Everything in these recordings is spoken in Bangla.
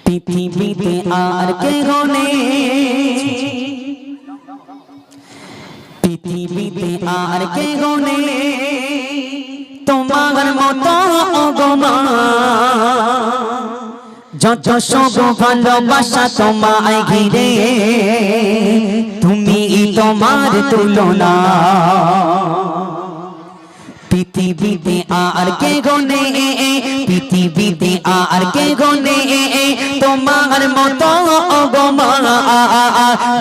পৃথিবীতে আর কেহ নেই, পৃথিবীতে আর কেহ নেই তোমার মতো গো মা। যত সব ভালোবাসা তোমায় ঘিরে, তুমি তোমার তুলনা। পৃথিবীতে আর কেহ নেই, পৃথিবীতে আর কেহ নেই তোমার মতো গো মা।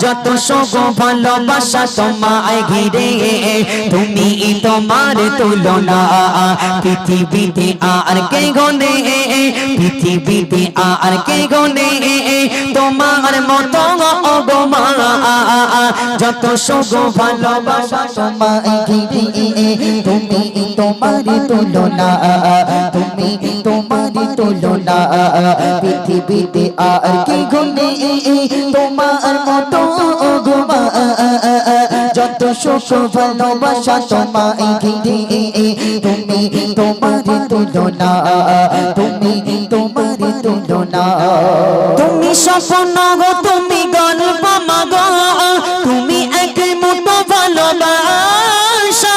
যত সব ভালোবাসা তোমায় ঘিরে, তুমি তোমার তুলনা। পৃথিবীতে আর কেহ নেই, পৃথিবীতে আর কেহ নেই তোমার মতো গো মা। যত সব ভালোবাসা তোমায় ঘিরে, তুমি তোমার তুলনা, তুমি তোমার তুলনা। পৃথিবীতে আর কেহ নেই তোমার মতো গো মা। যত সুখ ভালোবাসা তোমায় ঘিরে, তুমি তোমার তুলনা, তুমি তোমার তুলনা। তুমি স্বপ্ন গো, তুমি গল্প মাগো, তুমি এক মতো ভালোবাসা।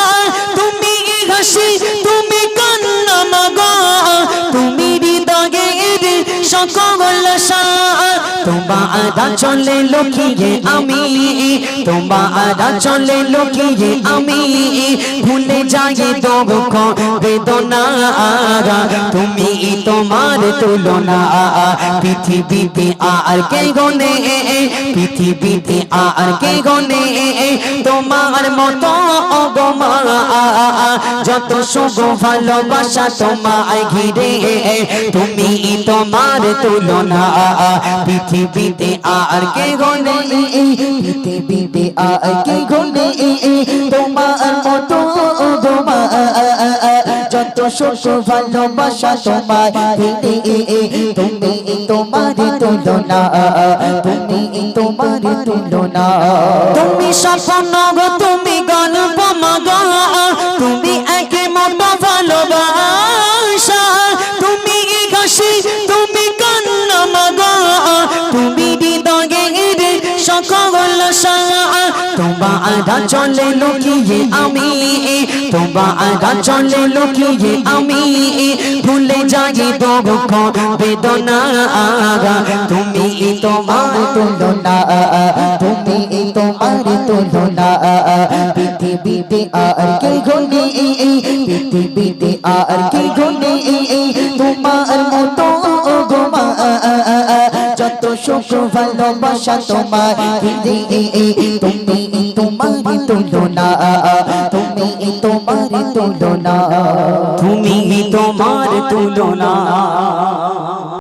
তুমি হাসি, তুমি কান্না মাগো, তুমি হৃদয়ের সকল আশা। তোমার চলে লুকিয়ে আমি, তোমার চলে লুকিয়ে আমি ভুলে যাই দুঃখ বেদনা। তুমি তোমার তুলনা। পৃথিবীতে আর কেহ নেই, পৃথিবীতে আর কেহ নেই তোমার মতো গো মা। যত সুখ ভালোবাসা তোমায় ঘিরে, তুমি তোমার তুলনা। পৃথিবীতে আর কেহ নেই, পৃথিবীতে আর কেহ নেই তোমার মতো গো মা। যত সুখ ভালোবাসা তোমায় ঘিরে, তুমি তোমার তুলনা, তুমি তোমার তুলনা। তুমি স্বপ্ন গো, তুমি গল্প মাগো, তুমি এক মতো ভালোবাসা। তুমি হাসি, তুমি কান্না মাগো, তুমি হৃদয়ের সকল আশা। তোমার চলে লুকিয়ে আমি, তোমার চলে লুকিয়ে আমি ভুলে যাই দুঃখ বেদনা। তুমি তোমার তুলনা, তুমি তোমার তুলনা। পৃথিবীতে আর কেহ নেই, পৃথিবীতে আর কেহ নেই তোমার মতো গো মা। যত সুখ ভালোবাসা তোমায় ঘিরে, তুমি তোমার তুলনা, তুমি তোমার তুলনা, তুমি তোমার তুলনা।